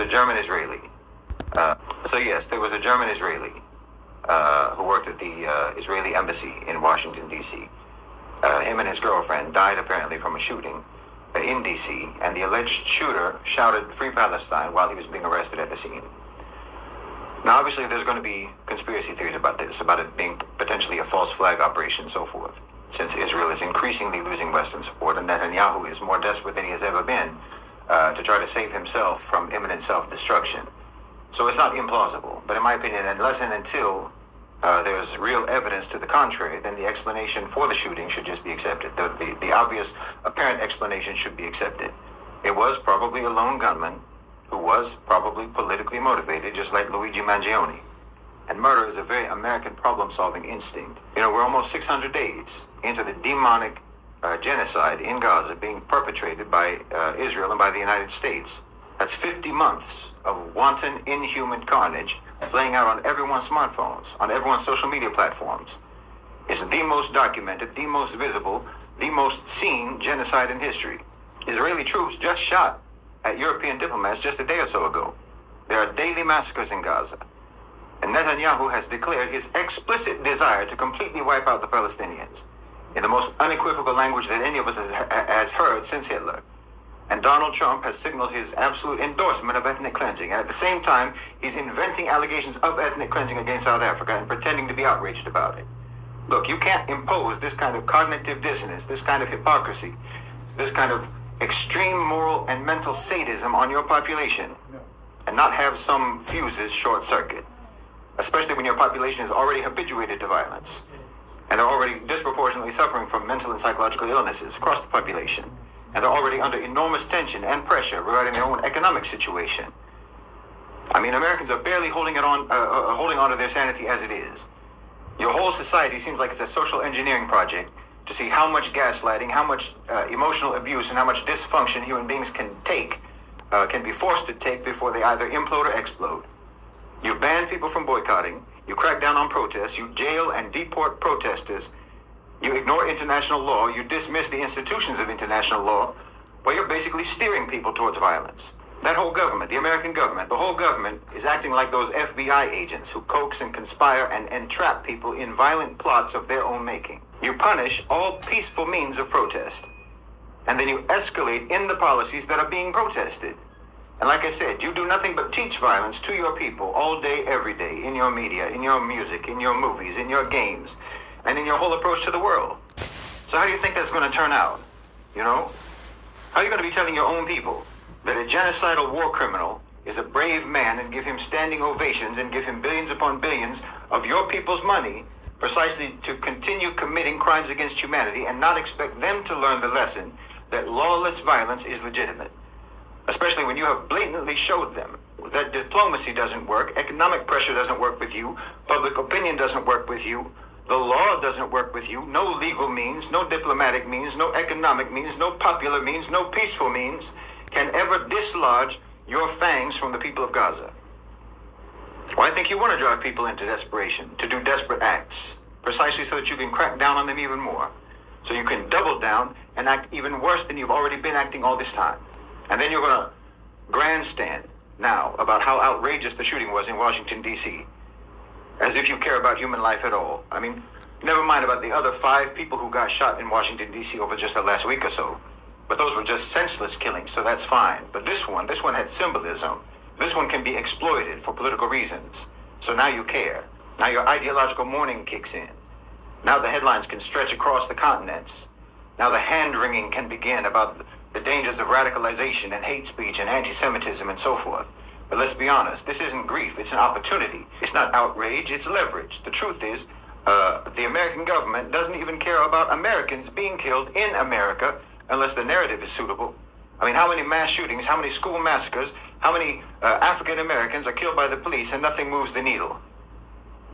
the German-Israeli. So yes, there was a German-Israeli who worked at the Israeli embassy in Washington, D.C. Him and his girlfriend died apparently from a shooting in D.C., and the alleged shooter shouted "Free Palestine" while he was being arrested at the scene. Now, obviously, there's going to be conspiracy theories about this, about it being potentially a false flag operation and so forth, since Israel is increasingly losing Western support, and Netanyahu is more desperate than he has ever been to try to save himself from imminent self-destruction. So it's not implausible, but in my opinion, unless and until there's real evidence to the contrary, then the explanation for the shooting should just be accepted. The obvious, apparent explanation should be accepted. It was probably a lone gunman who was probably politically motivated, just like Luigi Mangione. And murder is a very American problem-solving instinct. You know, we're almost 600 days into the demonic genocide in Gaza being perpetrated by Israel and by the United States. That's 50 months of wanton, inhuman carnage playing out on everyone's smartphones, on everyone's social media platforms. It's the most documented, the most visible, the most seen genocide in history. Israeli troops just shot at European diplomats just a day or so ago. There are daily massacres in Gaza. And Netanyahu has declared his explicit desire to completely wipe out the Palestinians in the most unequivocal language that any of us has heard since Hitler. And Donald Trump has signaled his absolute endorsement of ethnic cleansing. And at the same time, he's inventing allegations of ethnic cleansing against South Africa and pretending to be outraged about it. Look, you can't impose this kind of cognitive dissonance, this kind of hypocrisy, this kind of extreme moral and mental sadism on your population and not have some fuses short circuit, especially when your population is already habituated to violence and they're already disproportionately suffering from mental and psychological illnesses across the population, and they're already under enormous tension and pressure regarding their own economic situation. I mean, Americans are barely holding on to their sanity as it is. Your whole society seems like it's a social engineering project to see how much gaslighting, how much emotional abuse, and how much dysfunction human beings can be forced to take before they either implode or explode. You've banned people from boycotting, you crack down on protests, you jail and deport protesters, you ignore international law, you dismiss the institutions of international law, well, you're basically steering people towards violence. That whole government, the American government, the whole government is acting like those FBI agents who coax and conspire and entrap people in violent plots of their own making. You punish all peaceful means of protest, and then you escalate in the policies that are being protested. And like I said, you do nothing but teach violence to your people all day, every day, in your media, in your music, in your movies, in your games, and in your whole approach to the world. So how do you think that's going to turn out? You know? How are you going to be telling your own people that a genocidal war criminal is a brave man and give him standing ovations and give him billions upon billions of your people's money precisely to continue committing crimes against humanity and not expect them to learn the lesson that lawless violence is legitimate? Especially when you have blatantly showed them that diplomacy doesn't work, economic pressure doesn't work with you, public opinion doesn't work with you, the law doesn't work with you, no legal means, no diplomatic means, no economic means, no popular means, no peaceful means can ever dislodge your fangs from the people of Gaza. Well, I think you want to drive people into desperation, to do desperate acts, precisely so that you can crack down on them even more, so you can double down and act even worse than you've already been acting all this time. And then you're going to grandstand now about how outrageous the shooting was in Washington, D.C., as if you care about human life at all. I mean, never mind about the other 5 people who got shot in Washington, D.C. over just the last week or so. But those were just senseless killings, so that's fine. But this one had symbolism. This one can be exploited for political reasons. So now you care. Now your ideological mourning kicks in. Now the headlines can stretch across the continents. Now the hand-wringing can begin about the dangers of radicalization and hate speech and anti-Semitism and so forth. But let's be honest, this isn't grief, it's an opportunity. It's not outrage, it's leverage. The truth is, the American government doesn't even care about Americans being killed in America unless the narrative is suitable. I mean, how many mass shootings, how many school massacres, how many African Americans are killed by the police and nothing moves the needle?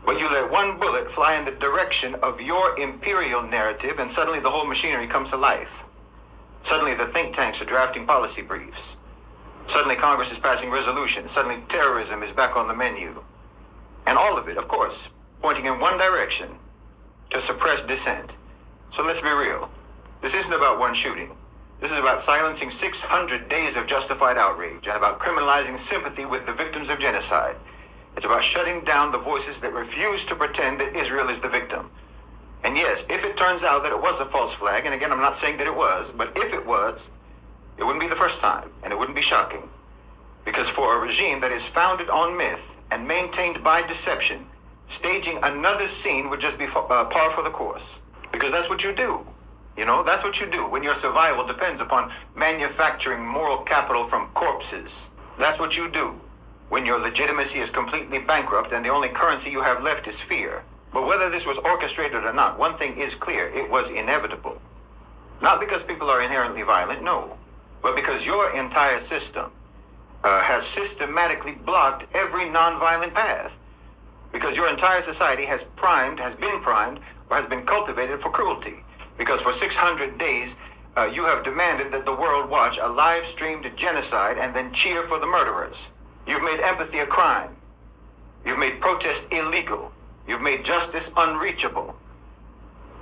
But you let one bullet fly in the direction of your imperial narrative and suddenly the whole machinery comes to life. Suddenly the think tanks are drafting policy briefs. Suddenly Congress is passing resolutions. Suddenly terrorism is back on the menu. And all of it, of course, pointing in one direction, to suppress dissent. So let's be real. This isn't about one shooting. This is about silencing 600 days of justified outrage and about criminalizing sympathy with the victims of genocide. It's about shutting down the voices that refuse to pretend that Israel is the victim. And yes, if it turns out that it was a false flag, and again, I'm not saying that it was, but if it was, it wouldn't be the first time, and it wouldn't be shocking. Because for a regime that is founded on myth and maintained by deception, staging another scene would just be par for the course. Because that's what you do. You know, that's what you do when your survival depends upon manufacturing moral capital from corpses. That's what you do when your legitimacy is completely bankrupt and the only currency you have left is fear. But whether this was orchestrated or not, one thing is clear: it was inevitable. Not because people are inherently violent, no, but because your entire system has systematically blocked every nonviolent path. Because your entire society has been primed, or has been cultivated for cruelty. Because for 600 days, you have demanded that the world watch a live-streamed genocide and then cheer for the murderers. You've made empathy a crime. You've made protest illegal. You've made justice unreachable.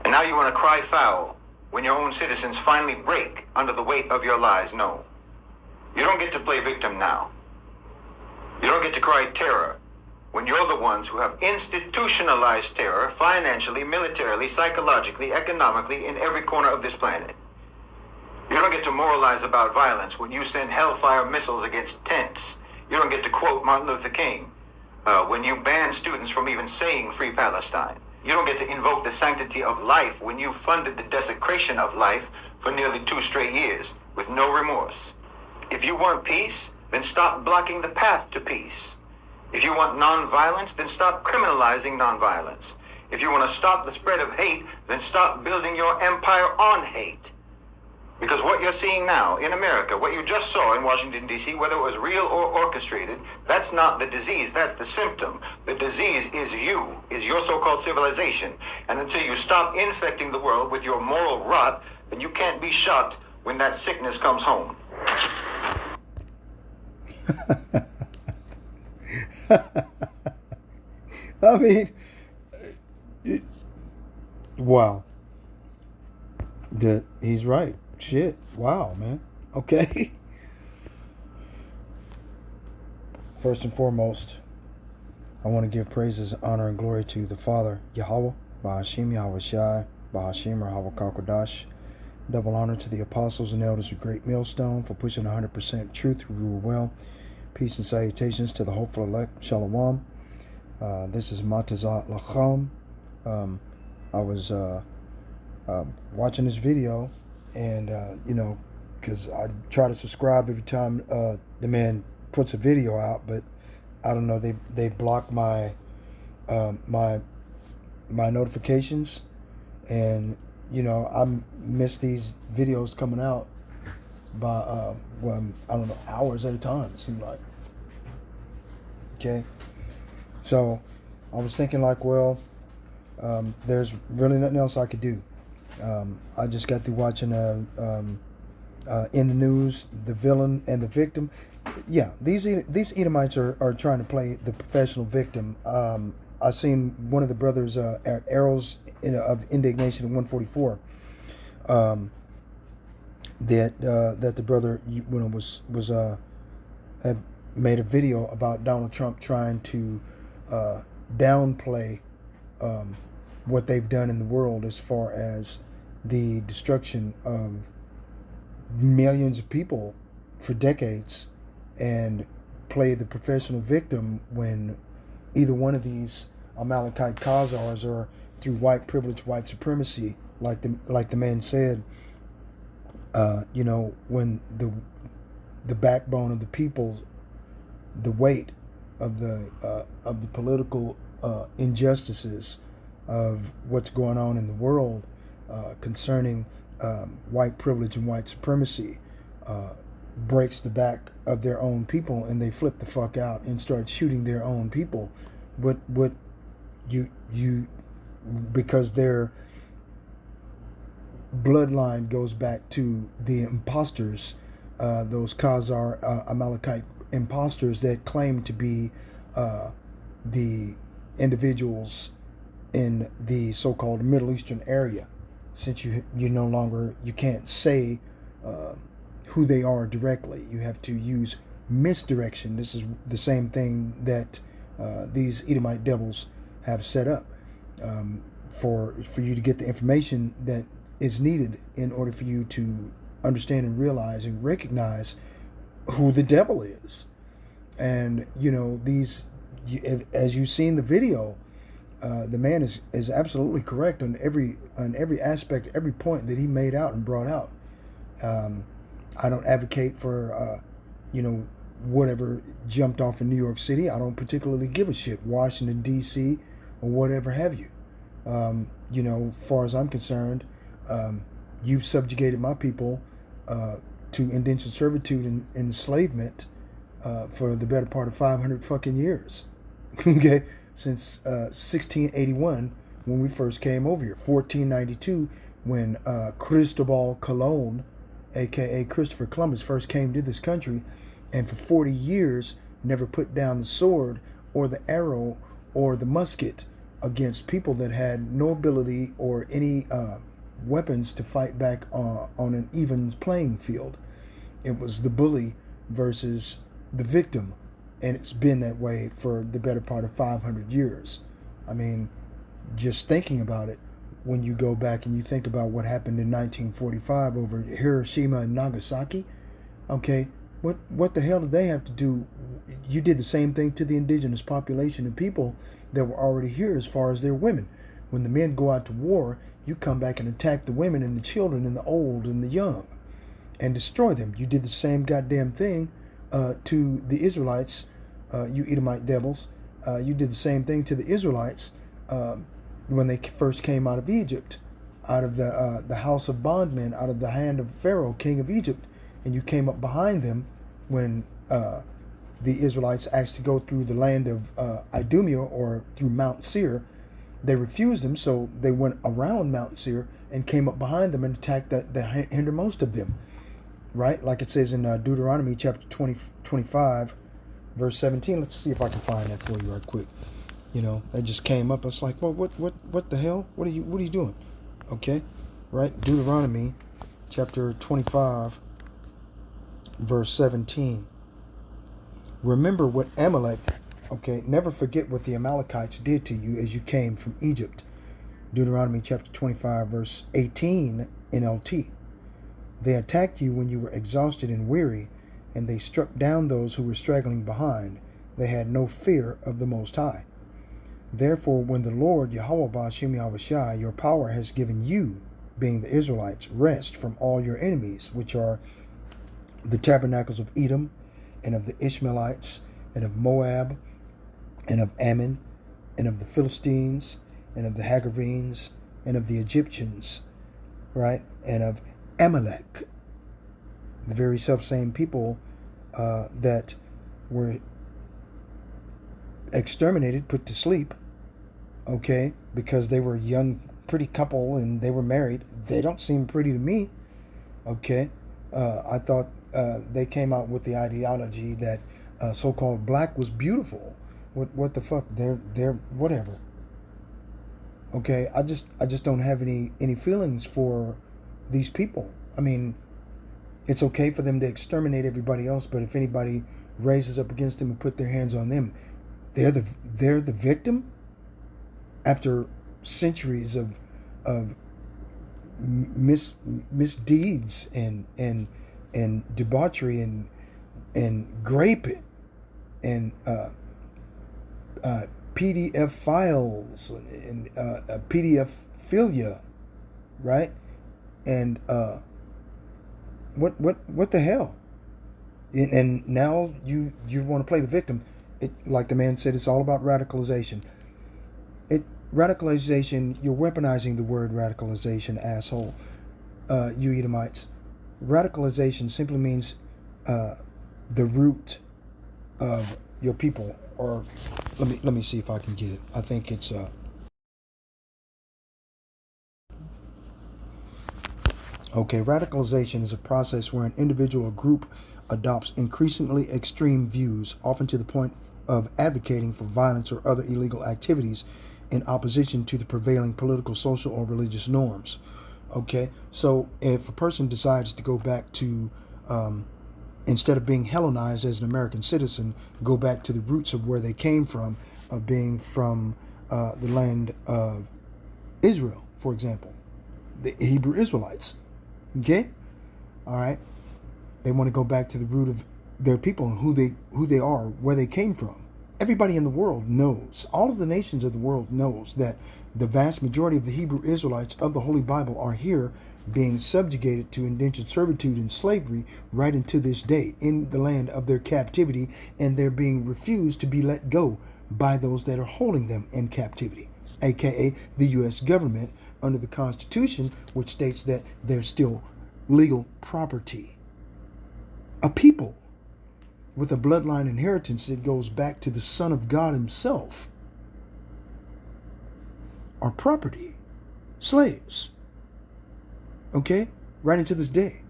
And now you want to cry foul when your own citizens finally break under the weight of your lies. No. You don't get to play victim now. You don't get to cry terror when you're the ones who have institutionalized terror financially, militarily, psychologically, economically in every corner of this planet. You don't get to moralize about violence when you send hellfire missiles against tents. You don't get to quote Martin Luther King when you ban students from even saying Free Palestine. You don't get to invoke the sanctity of life when you funded the desecration of life for nearly 2 straight years with no remorse. If you want peace, then stop blocking the path to peace. If you want nonviolence, then stop criminalizing nonviolence. If you want to stop the spread of hate, then stop building your empire on hate. Because what you're seeing now in America, what you just saw in Washington, D.C., whether it was real or orchestrated, that's not the disease, that's the symptom. The disease is you, is your so-called civilization. And until you stop infecting the world with your moral rot, then you can't be shocked when that sickness comes home. I mean, wow. He's right. Shit. Wow, man. Okay. First and foremost, I want to give praises, honor, and glory to the Father, Yahweh, Bahashim Yahweh Shai, Bahashim Yahweh Kakodash. Double honor to the apostles and elders of Great Millstone for pushing 100% truth who rule well. Peace and salutations to the hopeful elect. Shalom. This is Matazat Lacham. I was watching this video, and because I try to subscribe every time the man puts a video out, but I don't know, they block my my notifications, and I miss these videos coming out by I don't know, hours at a time, it seemed like. Okay, so I was thinking like, well, there's really nothing else I could do. I just got through watching in the news, The Villain and the Victim. Yeah, these Edomites are trying to play the professional victim. I seen one of the brothers at Arrows of Indignation in 144. That the brother had made a video about Donald Trump trying to downplay what they've done in the world as far as the destruction of millions of people for decades, and play the professional victim when either one of these Amalekite Khazars, or through white privilege, white supremacy, like the man said, when the backbone of the people, the weight of the political injustices of what's going on in the world concerning white privilege and white supremacy breaks the back of their own people, and they flip the fuck out and start shooting their own people. Because their bloodline goes back to the imposters, those Khazar Amalekite imposters that claim to be the individuals in the so-called Middle Eastern area. Since you can't say who they are directly. You have to use misdirection. This is the same thing that these Edomite devils have set up for you to get the information that is needed in order for you to understand and realize and recognize who the devil is. And these, as you've seen the video, the man is absolutely correct on every aspect, every point that he made out and brought out. I don't advocate for whatever jumped off in New York City. I don't particularly give a shit. Washington D.C. or whatever have you. As far as I'm concerned, you've subjugated my people to indentured servitude and enslavement for the better part of 500 fucking years. Okay, since 1681 when we first came over here, 1492 when Cristobal Colon, aka Christopher Columbus, first came to this country, and for 40 years never put down the sword or the arrow or the musket against people that had no ability or any weapons to fight back on an even playing field. It was the bully versus the victim, and it's been that way for the better part of 500 years. I mean, just thinking about it, when you go back and you think about what happened in 1945 over Hiroshima and Nagasaki, okay, what the hell did they have to do? You did the same thing to the indigenous population and people that were already here as far as their women. When the men go out to war, you come back and attack the women and the children and the old and the young and destroy them. You did the same goddamn thing to the Israelites, you Edomite devils. You did the same thing to the Israelites when they first came out of Egypt, out of the house of bondmen, out of the hand of Pharaoh, king of Egypt. And you came up behind them when the Israelites asked to go through the land of Idumea or through Mount Seir. They refused them, so they went around Mount Seir and came up behind them and attacked the hindermost of them. Right? Like it says in Deuteronomy chapter 25, verse 17. Let's see if I can find that for you right quick. That just came up. It's like, well, what the hell? What are you doing? Okay? Right? Deuteronomy chapter 25, verse 17. Remember what Amalek, okay, never forget what the Amalekites did to you as you came from Egypt. Deuteronomy chapter 25, verse 18, NLT. They attacked you when you were exhausted and weary, and they struck down those who were straggling behind. They had no fear of the Most High. Therefore, when the Lord, Yahweh Ba'ashem Yahushai, your power has given you, being the Israelites, rest from all your enemies, which are the tabernacles of Edom, and of the Ishmaelites, and of Moab, and of Ammon, and of the Philistines, and of the Hagarenes, and of the Egyptians, right? And of Amalek, the very self-same people that were exterminated, put to sleep, okay, because they were a young, pretty couple and they were married. They don't seem pretty to me, okay. I thought they came out with the ideology that so-called black was beautiful. What the fuck? They're whatever. Okay, I just don't have any feelings for these people. I mean, it's okay for them to exterminate everybody else, but if anybody raises up against them and put their hands on them, they're the victim after centuries of misdeeds and debauchery and grape and PDF files and PDF philia, right? And what the hell? And now you want to play the victim. It, like the man said, it's all about radicalization. Radicalization, you're weaponizing the word radicalization, asshole. You Edomites. Radicalization simply means the root of your people. Or let me see if I can get it. I think it's okay, radicalization is a process where an individual or group adopts increasingly extreme views, often to the point of advocating for violence or other illegal activities in opposition to the prevailing political, social, or religious norms. Okay, so if a person decides to go back to, instead of being Hellenized as an American citizen, go back to the roots of where they came from, of being from the land of Israel, for example, the Hebrew Israelites. Okay, all right, they want to go back to the root of their people and who they are, where they came from. Everybody in the world knows, all of the nations of the world knows that the vast majority of the Hebrew Israelites of the Holy Bible are here being subjugated to indentured servitude and slavery right into this day in the land of their captivity, and they're being refused to be let go by those that are holding them in captivity, aka the U.S. government under the Constitution, which states that they're still legal property. A people with a bloodline inheritance that goes back to the Son of God himself are property, slaves. Okay? Right into this day.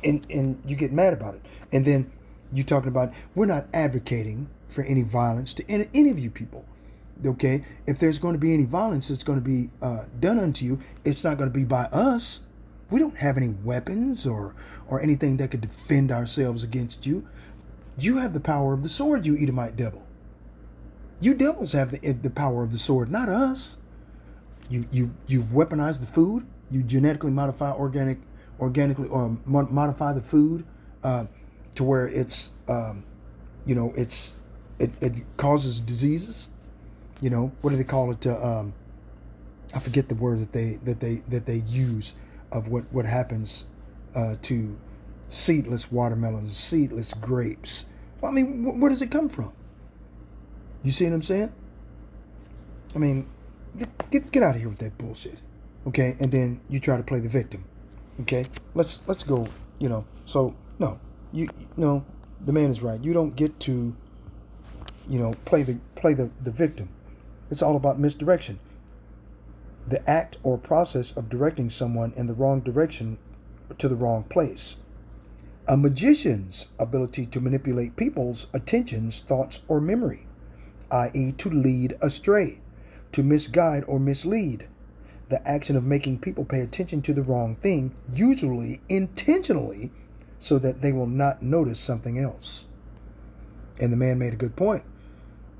And you get mad about it. And then you're talking about, we're not advocating for any violence to any of you people. Okay? If there's going to be any violence that's going to be done unto you, it's not going to be by us. We don't have any weapons or anything that could defend ourselves against you. You have the power of the sword, you Edomite devil. You devils have the power of the sword, not us. You've weaponized the food. You genetically modify organically or modify the food to where it's it causes diseases. You know, what do they call it? I forget the word that they use of what happens to seedless watermelons, seedless grapes. Well, I mean, where does it come from? You see what I'm saying? I mean, get out of here with that bullshit, okay? And then you try to play the victim, okay? Let's go. You know. So no, the man is right. You don't get to, play the victim. It's all about misdirection. The act or process of directing someone in the wrong direction to the wrong place. A magician's ability to manipulate people's attentions, thoughts, or memory, i.e., to lead astray, to misguide or mislead. The action of making people pay attention to the wrong thing, usually intentionally, so that they will not notice something else. And the man made a good point.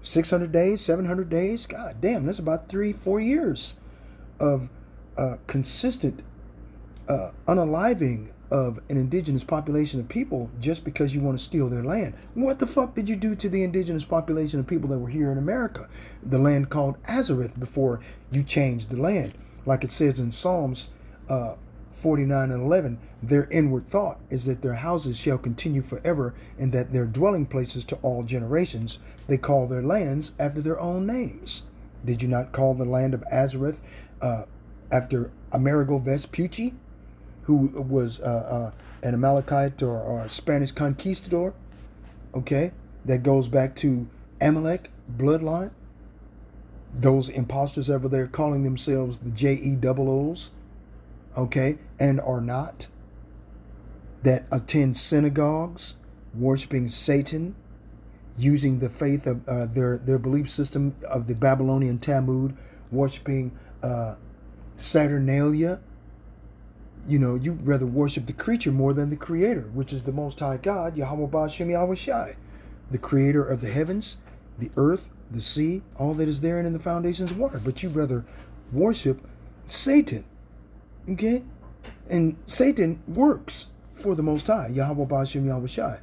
600 days, 700 days, god damn, that's about 3-4 years of consistent unaliving of an indigenous population of people just because you want to steal their land. What the fuck did you do to the indigenous population of people that were here in America? The land called Azareth before you changed the land. Like it says in Psalms 49:11, their inward thought is that their houses shall continue forever and that their dwelling places to all generations. They call their lands after their own names. Did you not call the land of Azareth after Amerigo Vespucci, who was an Amalekite or Spanish conquistador? Okay, that goes back to Amalek bloodline. Those imposters over there calling themselves the JEOOs, okay, and are not, that attend synagogues, worshiping Satan, using the faith of their belief system of the Babylonian Talmud, worshiping Saturnalia. You rather worship the creature more than the creator, which is the Most High God, Yahweh Ba'ashem Yahweh Shai, the creator of the heavens, the earth, the sea, all that is therein in the foundations of water. But you rather worship Satan, okay? And Satan works for the Most High, Yahweh Ba'ashem Yahweh Shai.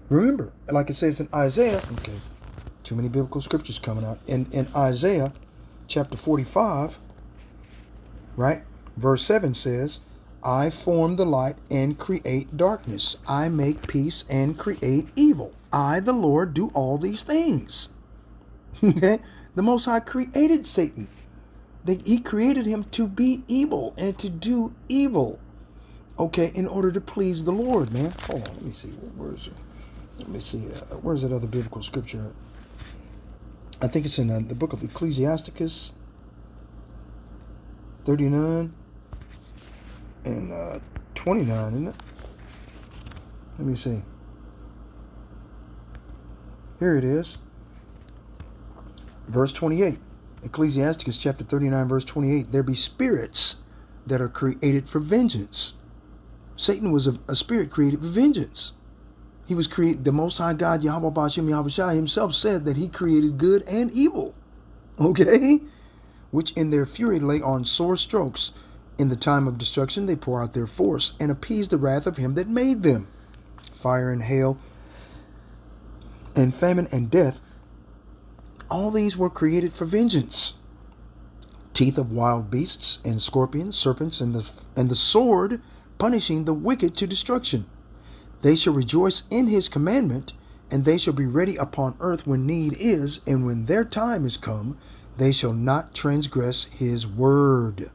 Remember, like it says in Isaiah, okay, too many biblical scriptures coming out. In Isaiah chapter 45, right? Verse 7 says, I form the light and create darkness. I make peace and create evil. I, the Lord, do all these things. Okay? The Most High created Satan. He created him to be evil and to do evil. Okay, in order to please the Lord, man. Hold on, let me see. Where's that other biblical scripture? I think it's in the book of Ecclesiasticus 39 and 29, isn't it? Let me see. Here it is. Verse 28. Ecclesiasticus chapter 39, verse 28. There be spirits that are created for vengeance. Satan was a spirit created for vengeance. He was created, the Most High God, Yahweh Ba'ashem Yahushua himself said that he created good and evil. Okay? Which in their fury lay on sore strokes. In the time of destruction they pour out their force and appease the wrath of him that made them. Fire and hail and famine and death, all these were created for vengeance. Teeth of wild beasts and scorpions, serpents, and the sword, punishing the wicked to destruction. They shall rejoice in his commandment, and they shall be ready upon earth when need is, and when their time is come, they shall not transgress his word.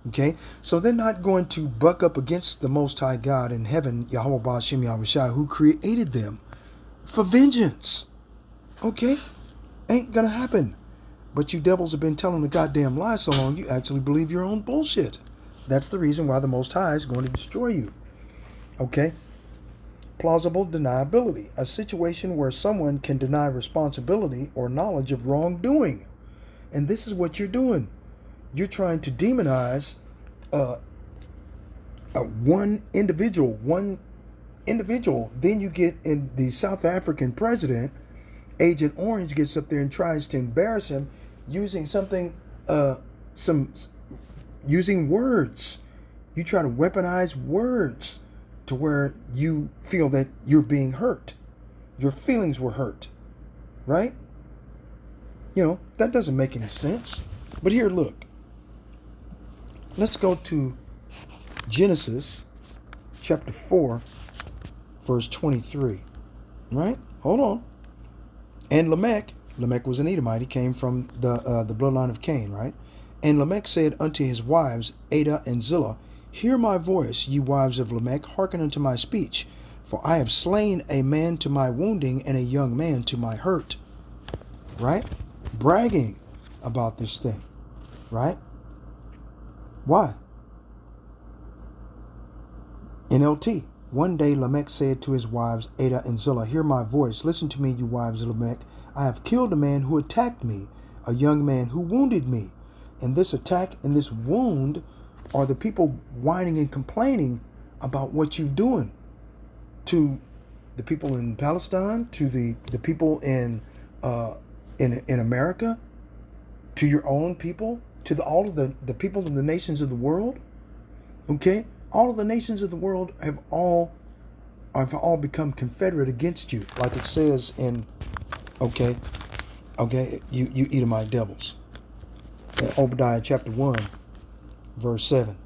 Okay, so they're not going to buck up against the Most High God in heaven, Yahweh Ba'ashem Yahushua, who created them for vengeance. Okay, ain't gonna happen. But you devils have been telling the goddamn lie so long, you actually believe your own bullshit. That's the reason why the Most High is going to destroy you. Okay? Plausible deniability. A situation where someone can deny responsibility or knowledge of wrongdoing. And this is what you're doing. You're trying to demonize one individual. Then you get in the South African president, Agent Orange, gets up there and tries to embarrass him using something, using words. You try to weaponize words to where you feel that you're being hurt. Your feelings were hurt, right? You know, that doesn't make any sense. But here, look. Let's go to Genesis chapter 4, verse 23, right? Hold on. And Lamech was an Edomite. He came from the bloodline of Cain, right? And Lamech said unto his wives, Adah and Zillah, hear my voice, ye wives of Lamech, hearken unto my speech. For I have slain a man to my wounding, and a young man to my hurt. Right? Bragging about this thing. Right? Why? NLT. One day Lamech said to his wives, Adah and Zillah, hear my voice. Listen to me, you wives of Lamech. I have killed a man who attacked me, a young man who wounded me. And this attack and this wound are the people whining and complaining about what you're doing to the people in Palestine, to the people in America, to your own people, to all of the people in the nations of the world. Okay? All of the nations of the world have all become confederate against you, like it says in, you Edomite devils. In Obadiah chapter 1, verse 7.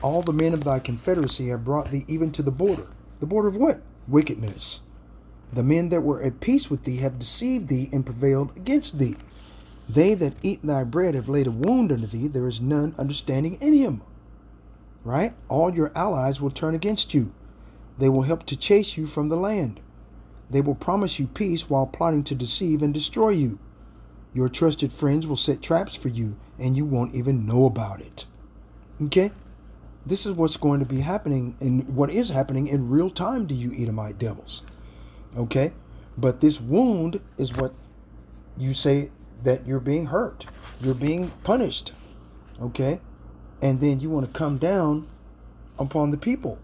All the men of thy confederacy have brought thee even to the border. The border of what? Wickedness. The men that were at peace with thee have deceived thee and prevailed against thee. They that eat thy bread have laid a wound unto thee. There is none understanding in him. Right? All your allies will turn against you. They will help to chase you from the land. They will promise you peace while plotting to deceive and destroy you. Your trusted friends will set traps for you, and you won't even know about it. Okay? This is what's going to be happening, and what is happening in real time to you Edomite devils. Okay? But this wound is what you say that you're being hurt. You're being punished. Okay? And then you want to come down upon the people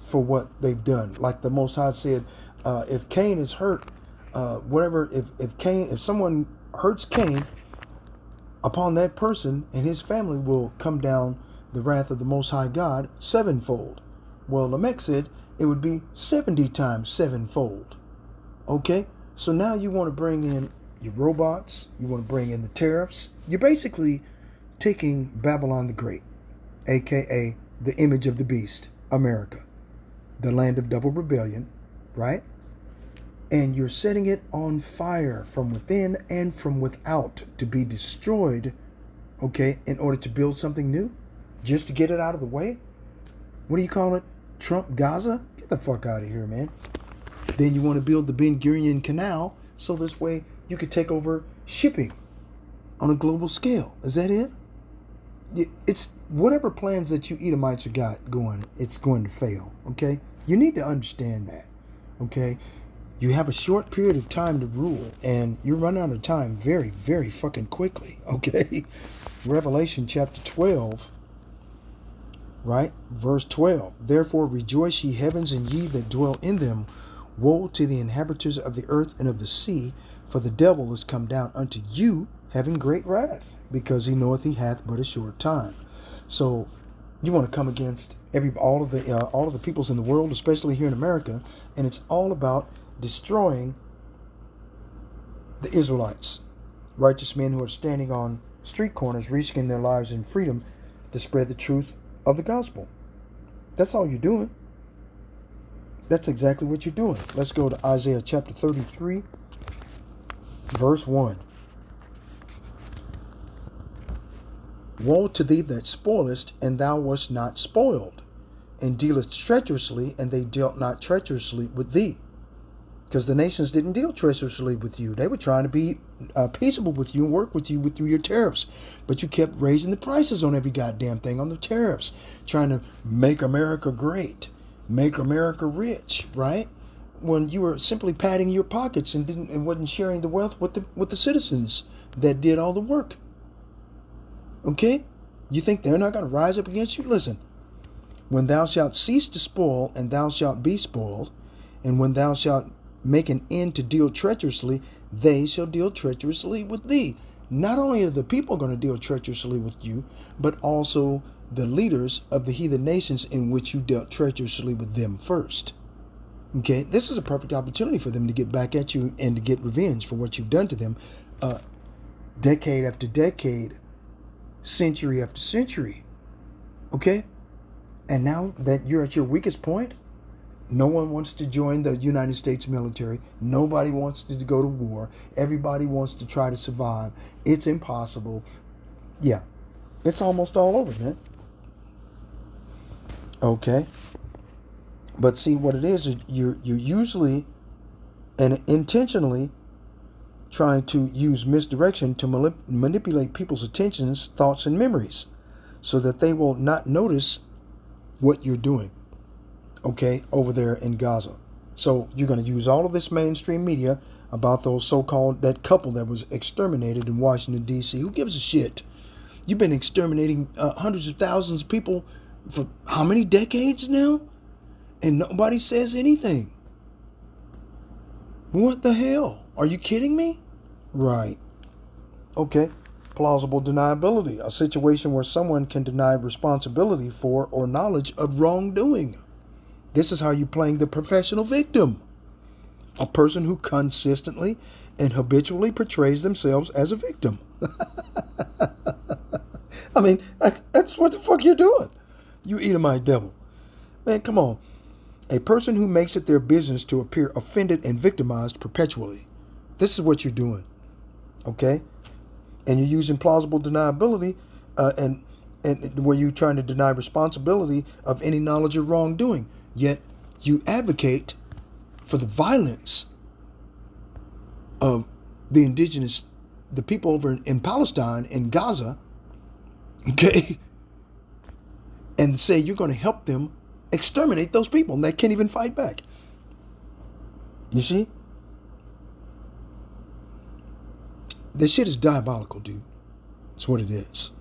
for what they've done. Like the Most High said, if Cain is hurt, if someone hurts Cain, upon that person and his family will come down the wrath of the Most High God sevenfold. Well, Lamech said it would be 70 times sevenfold. Okay? So now you want to bring in your robots, you want to bring in the tariffs. You're basically taking Babylon the Great, aka the image of the beast, America, the land of double rebellion, right? And you're setting it on fire from within and from without to be destroyed, okay, in order to build something new, just to get it out of the way. What do you call it? Trump Gaza? Get the fuck out of here, man. Then you want to build the Ben Gurion Canal so this way you could take over shipping on a global scale. Is that it? It's whatever plans that you Edomites have got going, it's going to fail, okay? You need to understand that, okay? You have a short period of time to rule, and you run out of time very, very fucking quickly, okay? Revelation chapter 12, Right? Verse 12. Therefore rejoice, ye heavens, and ye that dwell in them. Woe to the inhabitants of the earth and of the sea, for the devil is come down unto you, having great wrath, because he knoweth he hath but a short time. So you want to come against all of the peoples in the world, especially here in America, and it's all about destroying the Israelites, righteous men who are standing on street corners, risking their lives in freedom to spread the truth of the gospel. That's all you're doing. That's exactly what you're doing. Let's go to Isaiah chapter 33, verse 1. Woe to thee that spoilest, and thou wast not spoiled, and dealest treacherously, and they dealt not treacherously with thee. Because the nations didn't deal treacherously with you. They were trying to be peaceable with you and work with you through your tariffs. But you kept raising the prices on every goddamn thing on the tariffs, trying to make America great, make America rich, right? When you were simply padding your pockets and wasn't sharing the wealth with the citizens that did all the work. Okay? You think they're not going to rise up against you? Listen, when thou shalt cease to spoil, and thou shalt be spoiled, and when thou shalt make an end to deal treacherously, they shall deal treacherously with thee. Not only are the people going to deal treacherously with you, but also the leaders of the heathen nations in which you dealt treacherously with them first. Okay, this is a perfect opportunity for them to get back at you and to get revenge for what you've done to them, decade after decade, century after century. Okay? And now that you're at your weakest point, no one wants to join the United States military. Nobody wants to go to war. Everybody wants to try to survive. It's impossible. Yeah, it's almost all over, man. Okay. But see, what it is you're usually and intentionally trying to use misdirection to manipulate people's attentions, thoughts, and memories so that they will not notice what you're doing, okay, over there in Gaza. So you're going to use all of this mainstream media about those so-called, that couple that was exterminated in Washington, D.C. Who gives a shit? You've been exterminating hundreds of thousands of people for how many decades now? And nobody says anything. What the hell? Are you kidding me? Right. Okay. Plausible deniability, a situation where someone can deny responsibility for or knowledge of wrongdoing. This is how you're playing the professional victim. A person who consistently and habitually portrays themselves as a victim. I mean, that's what the fuck you're doing. You Edomite devil. Man, come on. A person who makes it their business to appear offended and victimized perpetually. This is what you're doing. Okay? And you're using plausible deniability and where you're trying to deny responsibility of any knowledge of wrongdoing. Yet you advocate for the violence of the people over in Palestine, in Gaza, okay? And say you're going to help them exterminate those people, and they can't even fight back. You see? This shit is diabolical, dude. That's what it is.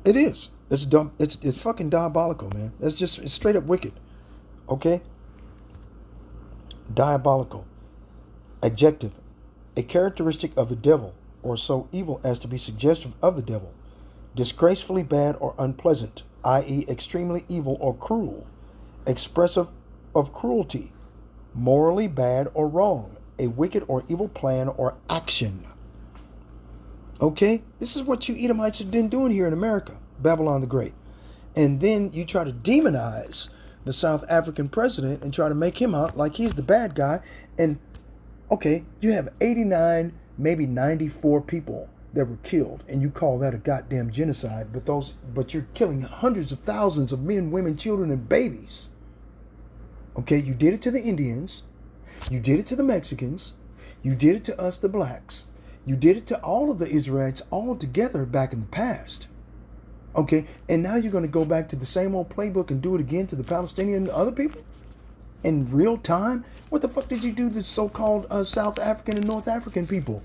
It is. It's dumb. It's fucking diabolical, man. It's straight up wicked. Okay? Diabolical. Adjective. A characteristic of the devil, or so evil as to be suggestive of the devil. Disgracefully bad or unpleasant, i.e. extremely evil or cruel. Expressive of cruelty. Morally bad or wrong. A wicked or evil plan or action. Okay? This is what you Edomites have been doing here in America. Babylon the Great. And then you try to demonize the South African president and try to make him out like he's the bad guy. And, okay, you have 89, maybe 94 people that were killed, and you call that a goddamn genocide, but you're killing hundreds of thousands of men, women, children, and babies. Okay, you did it to the Indians. You did it to the Mexicans. You did it to us, the blacks. You did it to all of the Israelites all together back in the past. Okay, and now you're going to go back to the same old playbook and do it again to the Palestinian and other people? In real time? What the fuck did you do to the so-called South African and North African people?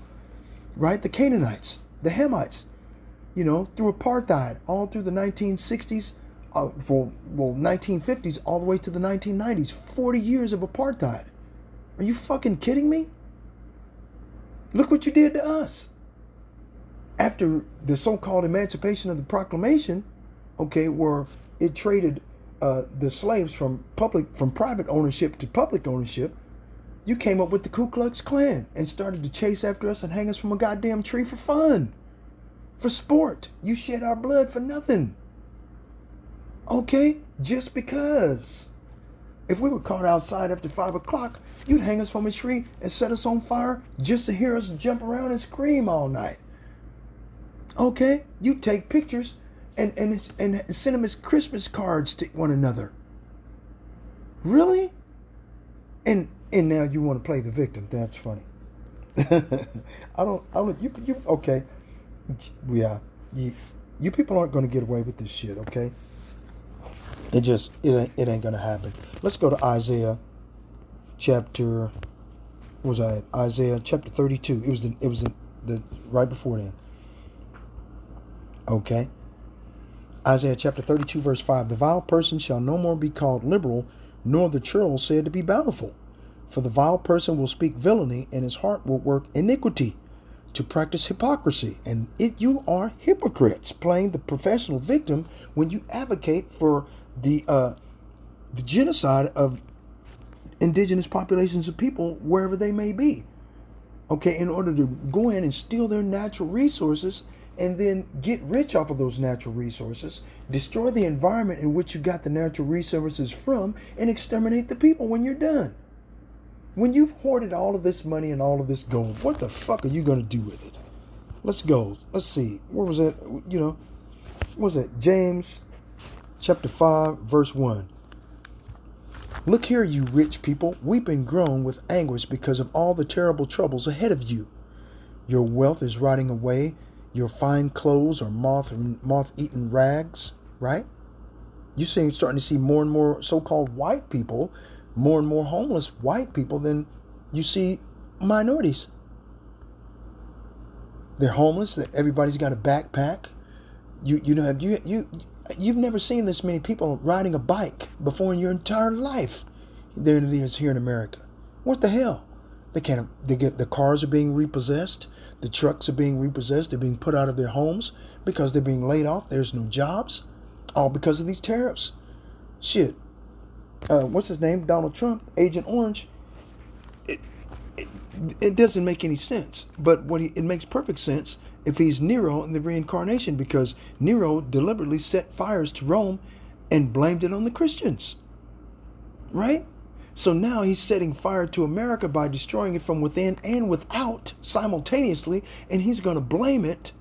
Right? The Canaanites, the Hamites, through apartheid, all through the 1960s, 1950s all the way to the 1990s. 40 years of apartheid. Are you fucking kidding me? Look what you did to us. After the so-called Emancipation of the Proclamation, okay, where it traded the slaves from private ownership to public ownership, you came up with the Ku Klux Klan and started to chase after us and hang us from a goddamn tree for fun, for sport. You shed our blood for nothing. Okay, just because. If we were caught outside after 5 o'clock, you'd hang us from a tree and set us on fire just to hear us jump around and scream all night. Okay, you take pictures and send them as Christmas cards to one another. Really? And now you want to play the victim. That's funny. Okay. Yeah. You people aren't going to get away with this shit, okay? It ain't going to happen. Let's go to Isaiah chapter, Isaiah chapter 32. It was the right before then. Okay. Isaiah chapter 32 verse 5. The vile person shall no more be called liberal, nor the churl said to be bountiful. For the vile person will speak villainy, and his heart will work iniquity, to practice hypocrisy. And you are hypocrites, playing the professional victim when you advocate for the genocide of indigenous populations of people wherever they may be. Okay, in order to go in and steal their natural resources and then get rich off of those natural resources, destroy the environment in which you got the natural resources from, and exterminate the people when you're done. When you've hoarded all of this money and all of this gold, what the fuck are you going to do with it? Let's go. Let's see. Where was that? What was that? James chapter 5, verse 1. Look here, you rich people, weep and groan with anguish because of all the terrible troubles ahead of you. Your wealth is rotting away. Your fine clothes are moth-eaten rags, right? You're starting to see more and more so-called white people, more and more homeless white people than you see minorities. They're homeless. Everybody's got a backpack. You've never seen this many people riding a bike before in your entire life. There it is here in America. What the hell? The cars are being repossessed. The trucks are being repossessed. They're being put out of their homes because they're being laid off. There's no jobs. All because of these tariffs. Shit. What's his name? Donald Trump, Agent Orange. It doesn't make any sense. But it makes perfect sense if he's Nero in the reincarnation, because Nero deliberately set fires to Rome and blamed it on the Christians. Right? So now he's setting fire to America by destroying it from within and without simultaneously, and he's going to blame it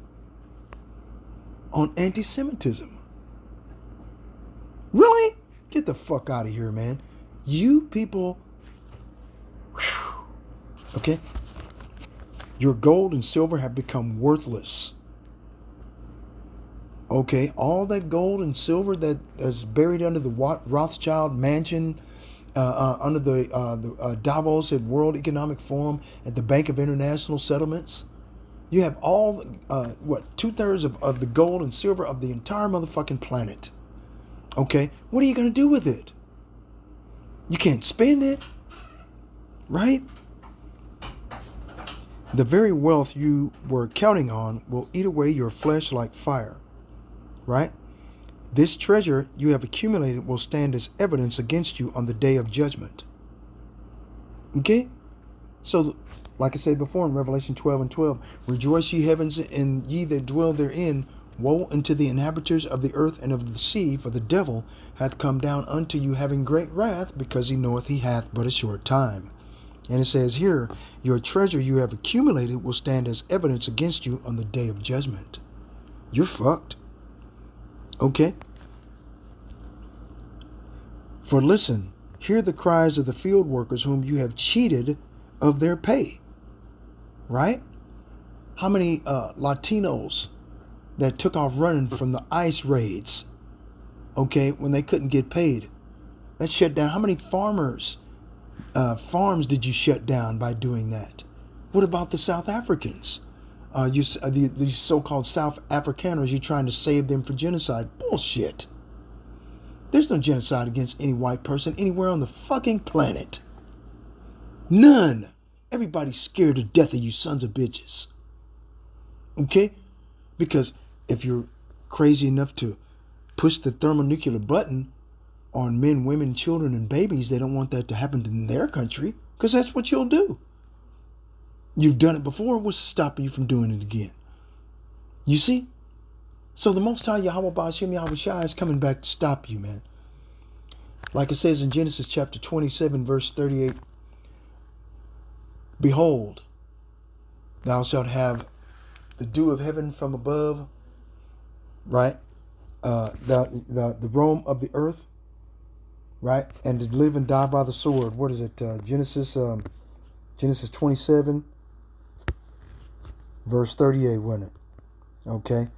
on anti-Semitism. Really? Get the fuck out of here, man. You people... Whew, okay? Your gold and silver have become worthless. Okay? All that gold and silver that is buried under the Rothschild mansion, under the Davos at World Economic Forum, at the Bank of International Settlements. You have all, 2/3 of the gold and silver of the entire motherfucking planet. Okay? What are you going to do with it? You can't spend it. Right? The very wealth you were counting on will eat away your flesh like fire. Right? This treasure you have accumulated will stand as evidence against you on the day of judgment. Okay? So, like I said before in Revelation 12:12, rejoice ye heavens and ye that dwell therein. Woe unto the inhabitants of the earth and of the sea, for the devil hath come down unto you having great wrath, because he knoweth he hath but a short time. And it says here, your treasure you have accumulated will stand as evidence against you on the day of judgment. You're fucked. Okay? For listen, hear the cries of the field workers whom you have cheated of their pay. Right? How many Latinos that took off running from the ICE raids, okay, when they couldn't get paid? That shut down. How many farms did you shut down by doing that? What about the South Africans? These so-called South Afrikaners, you're trying to save them for genocide. Bullshit. There's no genocide against any white person anywhere on the fucking planet. None. Everybody's scared to death of you sons of bitches. Okay? Because if you're crazy enough to push the thermonuclear button on men, women, children, and babies, they don't want that to happen in their country, because that's what you'll do. You've done it before. What's stopping you from doing it again? You see? So the Most High Yahweh Ba'ashem Yahweh Shai is coming back to stop you, man. Like it says in Genesis chapter 27, verse 38, behold, thou shalt have the dew of heaven from above, right? The roam of the earth, right? And to live and die by the sword. What is it? Genesis 27, verse 38, wasn't it? Okay.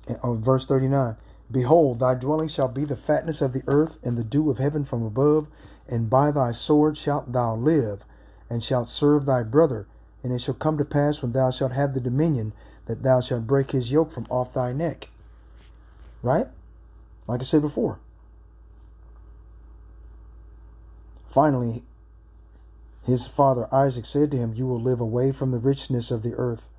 And verse 39. Behold, thy dwelling shall be the fatness of the earth and the dew of heaven from above, and by thy sword shalt thou live, and shalt serve thy brother. And it shall come to pass, when thou shalt have the dominion, that thou shalt break his yoke from off thy neck. Right? Like I said before. Finally, his father Isaac said to him, you will live away from the richness of the earth,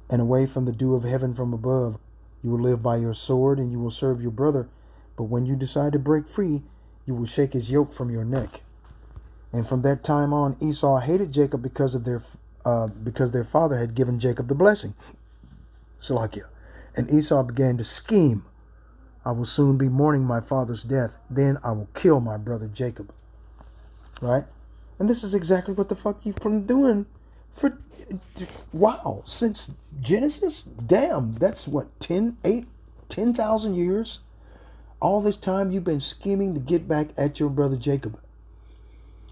and away from the dew of heaven from above. You will live by your sword, and you will serve your brother. But when you decide to break free, you will shake his yoke from your neck. And from that time on, Esau hated Jacob because their father had given Jacob the blessing. Salakia. And Esau began to scheme. I will soon be mourning my father's death. Then I will kill my brother Jacob. Right? And this is exactly what the fuck you've been doing for, wow, since Genesis? Damn, that's what, 10,000 years? All this time you've been scheming to get back at your brother Jacob.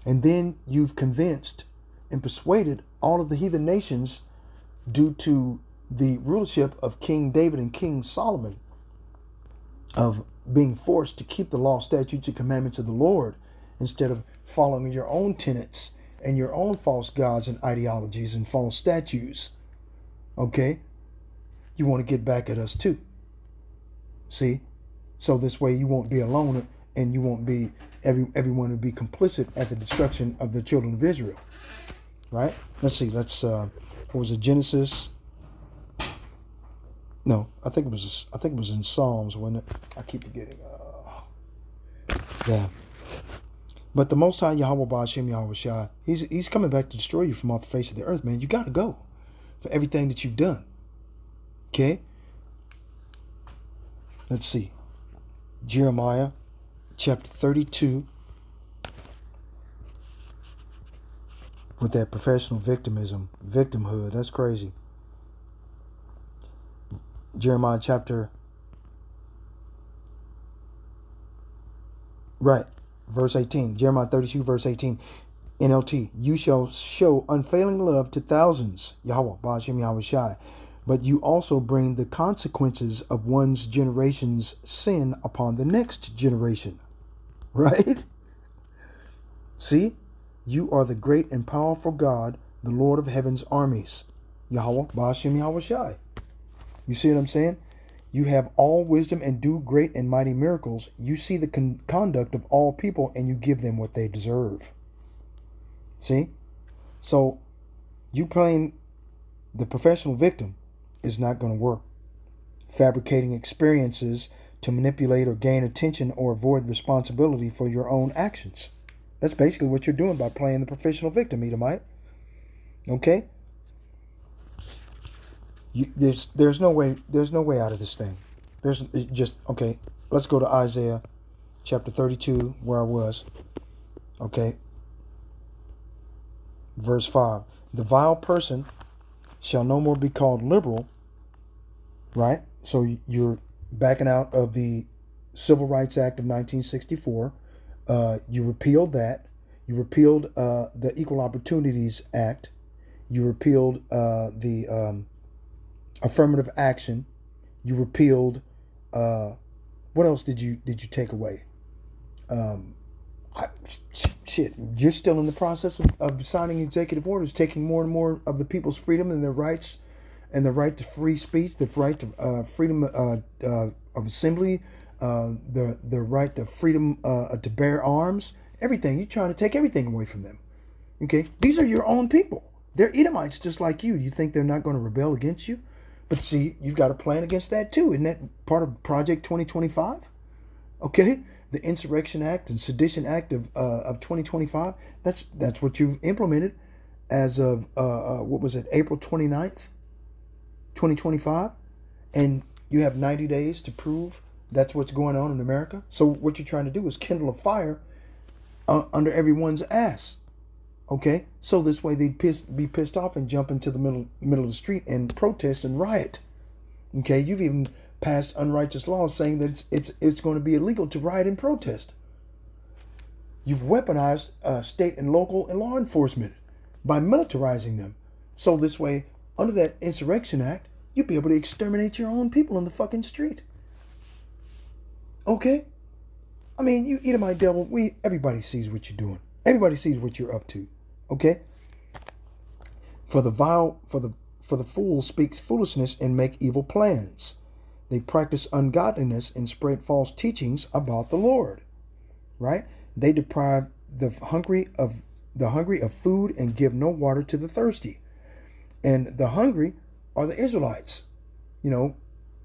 And then you've convinced and persuaded all of the heathen nations, due to the rulership of King David and King Solomon, of being forced to keep the law, statutes, and commandments of the Lord, instead of following your own tenets and your own false gods and ideologies and false statues. Okay? You want to get back at us too. See? So this way you won't be alone, and you won't be, everyone will be complicit at the destruction of the children of Israel. Right? Let's see. What was it? Genesis? No, I think it was in Psalms, wasn't it? I keep forgetting. Yeah. But the Most High Yahweh Ba'ashem Yahweh Shai, he's coming back to destroy you from off the face of the earth, man. You got to go for everything that you've done. Okay? Let's see. Jeremiah chapter 32. With that professional victimhood. That's crazy. Jeremiah chapter... Right. Verse 18, Jeremiah 32, verse 18, NLT. You shall show unfailing love to thousands, Yahweh, Ba'ashem Yahweh Shai, but you also bring the consequences of one's generation's sin upon the next generation. Right? See? You are the great and powerful God, the Lord of heaven's armies, Yahweh, Ba'ashem Yahweh Shai. You see what I'm saying? You have all wisdom and do great and mighty miracles. You see the conduct of all people, and you give them what they deserve. See? So, you playing the professional victim is not going to work. Fabricating experiences to manipulate or gain attention or avoid responsibility for your own actions. That's basically what you're doing by playing the professional victim, Edomite. Okay? There's no way out of this thing. Okay, let's go to Isaiah chapter 32, where I was. Okay. Verse 5. The vile person shall no more be called liberal. Right? So you're backing out of the Civil Rights Act of 1964. You repealed that. You repealed the Equal Opportunities Act. You repealed the affirmative action. You repealed. What else did you take away? Shit, you're still in the process of signing executive orders, taking more and more of the people's freedom and their rights, and the right to free speech, the right to freedom of assembly, the right, the freedom to bear arms, everything. You're trying to take everything away from them. Okay, these are your own people. They're Edomites just like you. You think they're not going to rebel against you? But see, you've got a plan against that too. Isn't that part of Project 2025? Okay, the Insurrection Act and Sedition Act of 2025. That's what you've implemented as of what was it, April 29th, 2025, and you have 90 days to prove that's what's going on in America. So what you're trying to do is kindle a fire under everyone's ass. Okay, so this way they'd be pissed off and jump into the middle of the street and protest and riot. Okay, you've even passed unrighteous laws saying that it's going to be illegal to riot and protest. You've weaponized state and local and law enforcement by militarizing them. So this way, under that Insurrection Act, you'd be able to exterminate your own people on the fucking street. Okay, I mean, you Edomite devil. Everybody sees what you're doing. Everybody sees what you're up to. Okay. For the fool speaks foolishness and make evil plans. They practice ungodliness and spread false teachings about the Lord. Right? They deprive the hungry of food and give no water to the thirsty. And the hungry are the Israelites. You know,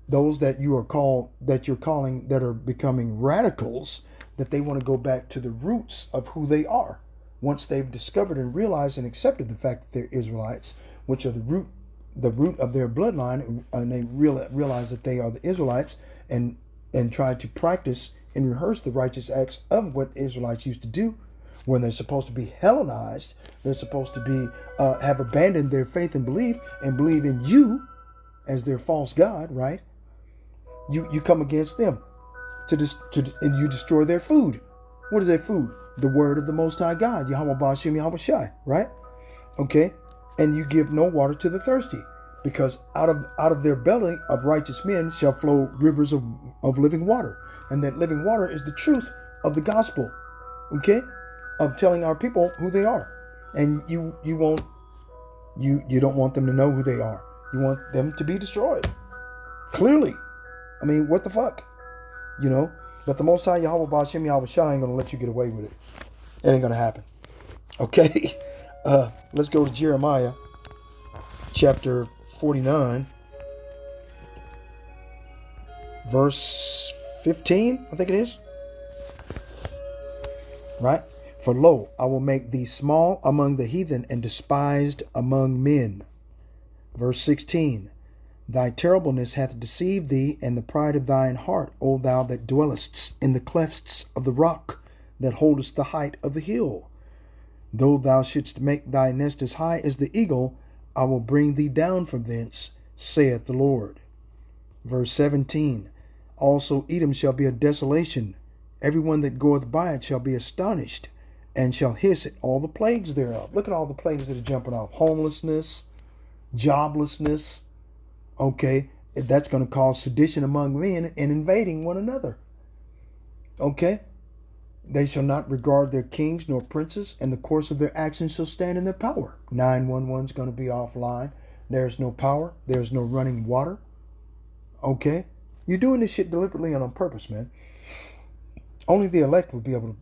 those that you're calling that are becoming radicals, that they want to go back to the roots of who they are. Once they've discovered and realized and accepted the fact that they're Israelites, which are the root of their bloodline, and they realize that they are the Israelites, and try to practice and rehearse the righteous acts of what Israelites used to do, when they're supposed to be Hellenized, they're supposed to be have abandoned their faith and believe in you as their false god, right? You come against them and you destroy their food. What is their food? The word of the Most High God, Yahweh Ba'ashim Yahweh Shai, right? Okay, and you give no water to the thirsty, because out of their belly of righteous men shall flow rivers of living water, and that living water is the truth of the gospel, okay, of telling our people who they are, and you don't want them to know who they are. You want them to be destroyed. Clearly, I mean, what the fuck, you know? But the Most High Yahweh Ba'ashim Yahweh Shai ain't going to let you get away with it. It ain't going to happen. Okay? Let's go to Jeremiah chapter 49, verse 15, I think it is. Right? For lo, I will make thee small among the heathen and despised among men. Verse 16. Thy terribleness hath deceived thee, and the pride of thine heart, O thou that dwellest in the clefts of the rock, that holdest the height of the hill. Though thou shouldst make thy nest as high as the eagle, I will bring thee down from thence, saith the Lord. Verse 17. Also Edom shall be a desolation. Every one that goeth by it shall be astonished, and shall hiss at all the plagues thereof. Look at all the plagues that are jumping off. Homelessness, joblessness. Okay, that's going to cause sedition among men and invading one another. Okay, they shall not regard their kings nor princes, and the course of their actions shall stand in their power. 911 is going to be offline. There's no power. There's no running water. Okay, you're doing this shit deliberately and on purpose, man. Only the elect will be able to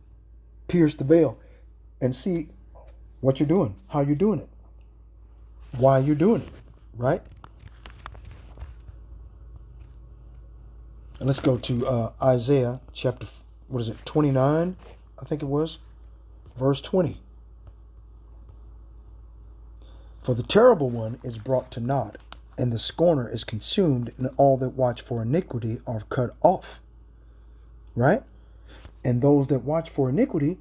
pierce the veil and see what you're doing, how you're doing it, why you're doing it, right? And let's go to Isaiah chapter, 29, I think it was, verse 20. For the terrible one is brought to naught, and the scorner is consumed, and all that watch for iniquity are cut off. Right? And those that watch for iniquity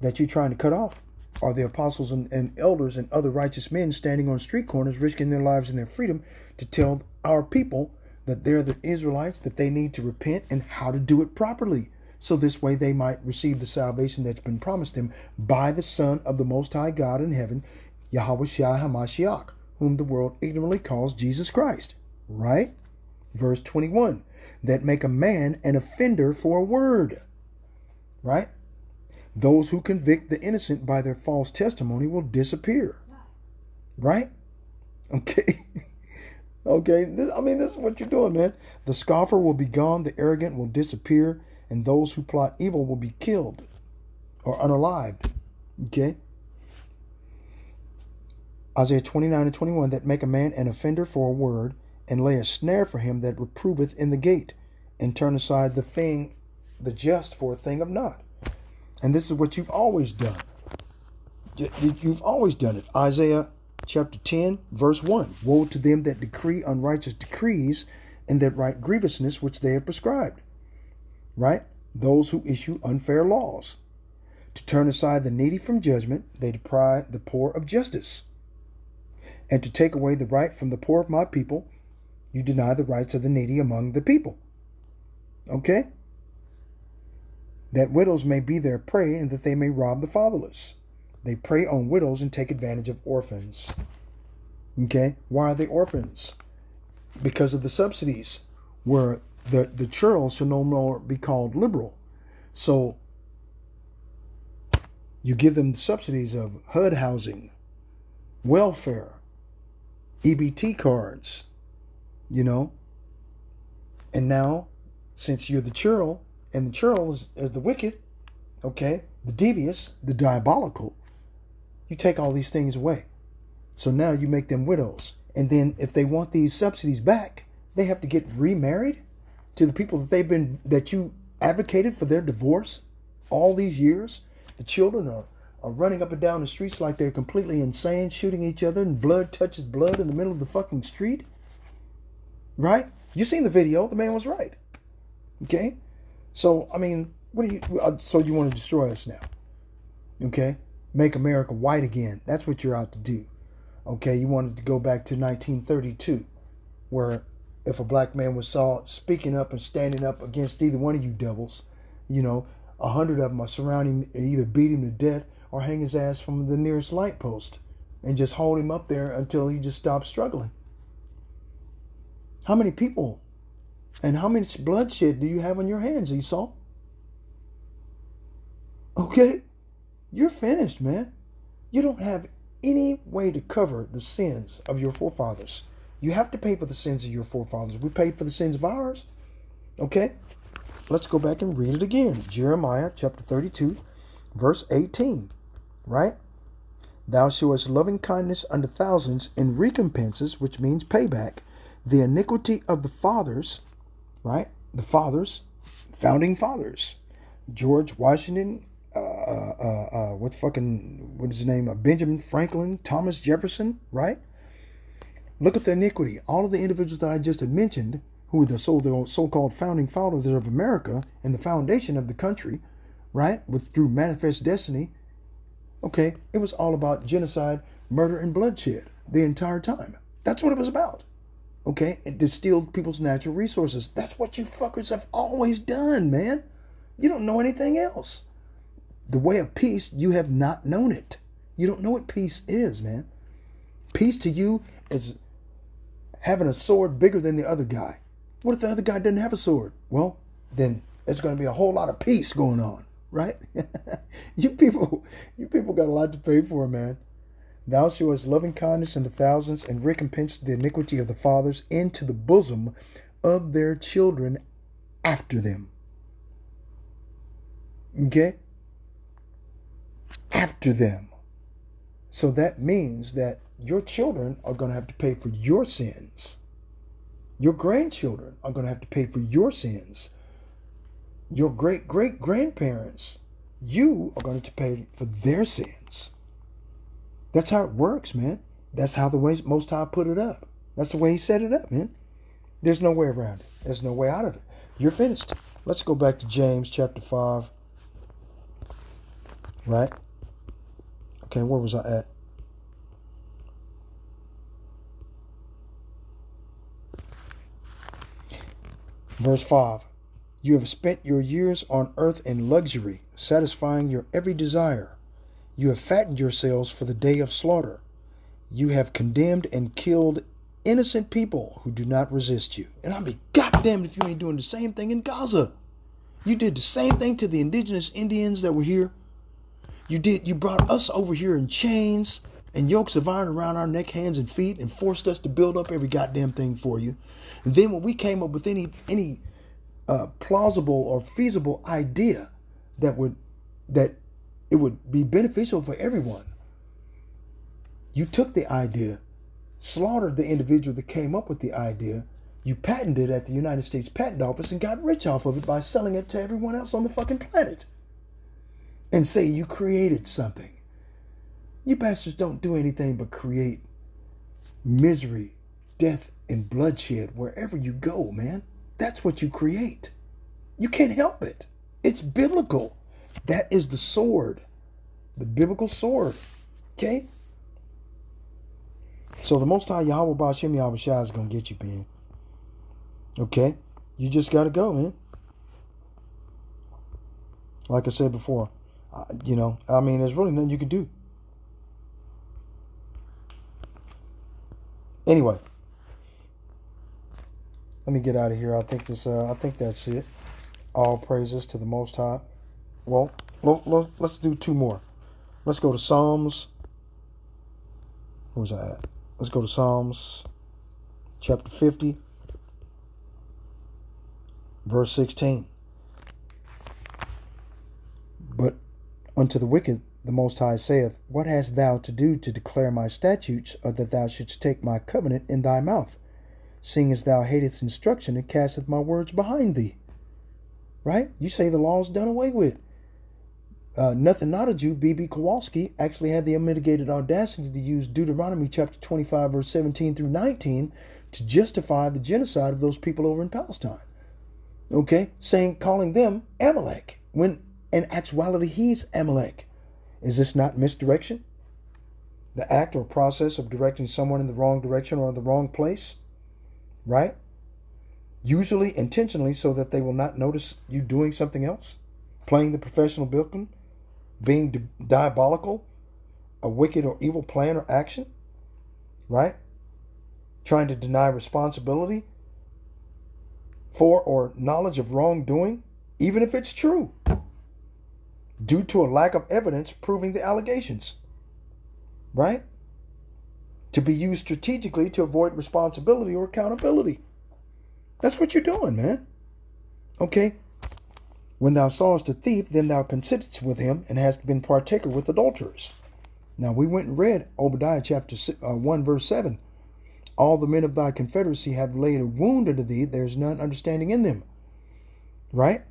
that you're trying to cut off are the apostles and elders and other righteous men standing on street corners, risking their lives and their freedom to tell our people that they're the Israelites, that they need to repent and how to do it properly. So this way they might receive the salvation that's been promised them by the Son of the Most High God in heaven, Yahweh Shai HaMashiach, whom the world ignorantly calls Jesus Christ. Right? Verse 21, that make a man an offender for a word. Right? Those who convict the innocent by their false testimony will disappear. Right? Okay. Okay, this is what you're doing, man. The scoffer will be gone, the arrogant will disappear, and those who plot evil will be killed or unalived. Okay? Isaiah 29:21, that make a man an offender for a word, and lay a snare for him that reproveth in the gate, and turn aside the just for a thing of naught. And this is what you've always done. You've always done it. Isaiah chapter 10, verse 1. Woe to them that decree unrighteous decrees, and that write grievousness which they have prescribed. Right? Those who issue unfair laws. To turn aside the needy from judgment, they deprive the poor of justice. And to take away the right from the poor of my people, you deny the rights of the needy among the people. Okay? That widows may be their prey, and that they may rob the fatherless. They prey on widows and take advantage of orphans. Okay? Why are they orphans? Because of the subsidies, where the churls shall no more be called liberal. So you give them subsidies of HUD housing, welfare, EBT cards, And now, since you're the churl, and the churl is the wicked, okay, the devious, the diabolical, you take all these things away. So now you make them widows. And then if they want these subsidies back, they have to get remarried to the people that you advocated for their divorce all these years. The children are running up and down the streets like they're completely insane, shooting each other, and blood touches blood in the middle of the fucking street. Right? You seen the video. The man was right. Okay? So, so you want to destroy us now. Okay? Make America white again. That's what you're out to do. Okay? You wanted to go back to 1932, where if a black man was saw speaking up and standing up against either one of you devils, 100 of them are surrounding him and either beat him to death or hang his ass from the nearest light post and just hold him up there until he just stops struggling. How many people and how much bloodshed do you have on your hands, Esau? Okay? You're finished, man. You don't have any way to cover the sins of your forefathers. You have to pay for the sins of your forefathers. We paid for the sins of ours. Okay? Let's go back and read it again. Jeremiah chapter 32, verse 18. Right? Thou showest loving kindness unto thousands in recompenses, which means payback, the iniquity of the fathers, right? The fathers, founding fathers. George Washington, what is his name? Benjamin Franklin, Thomas Jefferson, right? Look at the iniquity. All of the individuals that I just had mentioned, who were the so-called founding fathers of America and the foundation of the country, right? Through manifest destiny. Okay, it was all about genocide, murder, and bloodshed the entire time. That's what it was about. Okay, and to steal people's natural resources. That's what you fuckers have always done, man. You don't know anything else. The way of peace, you have not known it. You don't know what peace is, man. Peace to you is having a sword bigger than the other guy. What if the other guy doesn't have a sword? Well, then there's going to be a whole lot of peace going on, right? You people got a lot to pay for, man. Thou showest loving kindness unto thousands, and recompense the iniquity of the fathers into the bosom of their children after them. Okay? After them. So that means that your children are going to have to pay for your sins. Your grandchildren are going to have to pay for your sins. Your great-great-grandparents, you are going to pay for their sins. That's how it works, man. That's how the way Most High put it up. That's the way he set it up, man. There's no way around it. There's no way out of it. You're finished. Let's go back to James chapter 5. Right? Okay, where was I at? Verse 5. You have spent your years on earth in luxury, satisfying your every desire. You have fattened yourselves for the day of slaughter. You have condemned and killed innocent people who do not resist you. And I'll be goddamned if you ain't doing the same thing in Gaza. You did the same thing to the indigenous Indians that were here. You brought us over here in chains, and yokes of iron around our neck, hands, and feet, and forced us to build up every goddamn thing for you. And then when we came up with any plausible or feasible idea that it would be beneficial for everyone, you took the idea, slaughtered the individual that came up with the idea, you patented it at the United States Patent Office and got rich off of it by selling it to everyone else on the fucking planet. And say you created something. You bastards don't do anything but create misery, death, and bloodshed wherever you go, man. That's what you create. You can't help it. It's biblical. That is the sword. The biblical sword. Okay? So the Most High Yahweh Ba'ashem Yahweh Shai is going to get you, man. Okay? You just got to go, man. Like I said before, there's really nothing you can do. Anyway, let me get out of here. I think that's it. All praises to the Most High. Well, let's do two more. Let's go to Psalms. Where's that at? Let's go to Psalms chapter 50, verse 16. But unto the wicked the Most High saith, What hast thou to do to declare my statutes, or that thou shouldst take my covenant in thy mouth, seeing as thou hatest instruction and casteth my words behind thee? Right? You say the law's done away with. Nothing Not a Jew, B.B. Kowalski, actually had the unmitigated audacity to use Deuteronomy chapter 25, verse 17 through 19 to justify the genocide of those people over in Palestine. Okay? Calling them Amalek, when in actuality he's Amalek. Is this not misdirection? The act or process of directing someone in the wrong direction or in the wrong place? Right? Usually intentionally so that they will not notice you doing something else. Playing the professional victim. Being diabolical. A wicked or evil plan or action. Right? Trying to deny responsibility for or knowledge of wrongdoing, even if it's true, due to a lack of evidence proving the allegations. Right? To be used strategically to avoid responsibility or accountability. That's what you're doing, man. Okay? When thou sawest a thief, then thou considerest with him, and hast been partaker with adulterers. Now we went and read Obadiah chapter 1, verse 7. All the men of thy confederacy have laid a wound unto thee, there is none understanding in them. Right?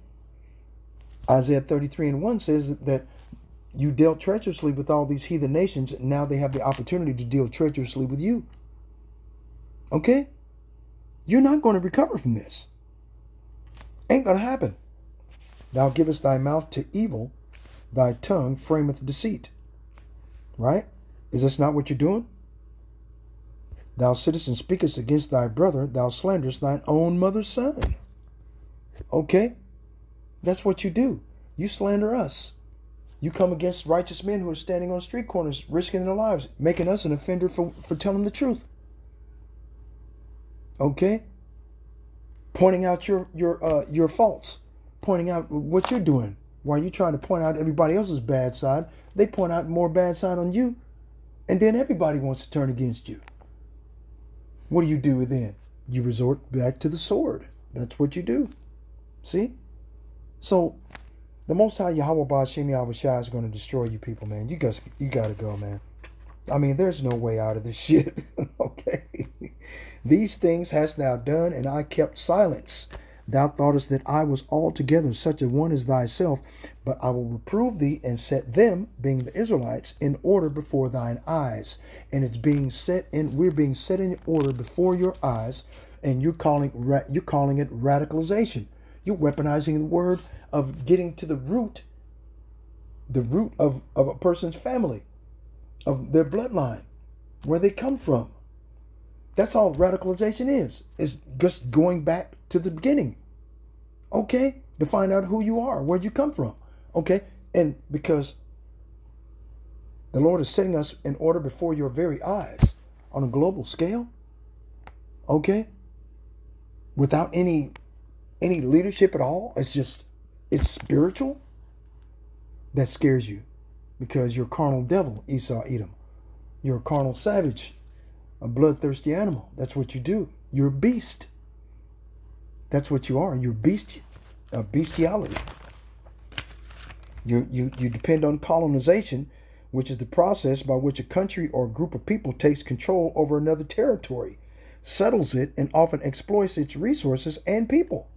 Isaiah 33 and 1 says that you dealt treacherously with all these heathen nations, and now they have the opportunity to deal treacherously with you. Okay? You're not going to recover from this. Ain't going to happen. Thou givest thy mouth to evil, thy tongue frameth deceit. Right? Is this not what you're doing? Thou sittest and speakest against thy brother, thou slanderest thine own mother's son. Okay? That's what you do. You slander us. You come against righteous men who are standing on street corners, risking their lives, making us an offender for telling the truth. Okay? Pointing out your faults. Pointing out what you're doing. While you're trying to point out everybody else's bad side, they point out more bad side on you. And then everybody wants to turn against you. What do you do then? You resort back to the sword. That's what you do. See? So, the Most High Yahweh Ba'ashem Yahweh Shai is going to destroy you people, man. You got to go, man. I mean, there's no way out of this shit. Okay? These things hast thou done, and I kept silence. Thou thoughtest that I was altogether such a one as thyself, but I will reprove thee and set them, being the Israelites, in order before thine eyes. And we're being set in order before your eyes, and you're calling it radicalization. You're weaponizing the word of getting to the root of a person's family, of their bloodline, where they come from. That's all radicalization is. It's just going back to the beginning. Okay? To find out who you are, where'd you come from. Okay? And because the Lord is setting us in order before your very eyes on a global scale. Okay? Without any leadership at all. It's spiritual. That scares you. Because you're carnal devil, Esau, Edom. You're a carnal savage, a bloodthirsty animal. That's what you do. You're a beast. That's what you are. You're a bestiality. You depend on colonization, which is the process by which a country or a group of people takes control over another territory, settles it, and often exploits its resources and people.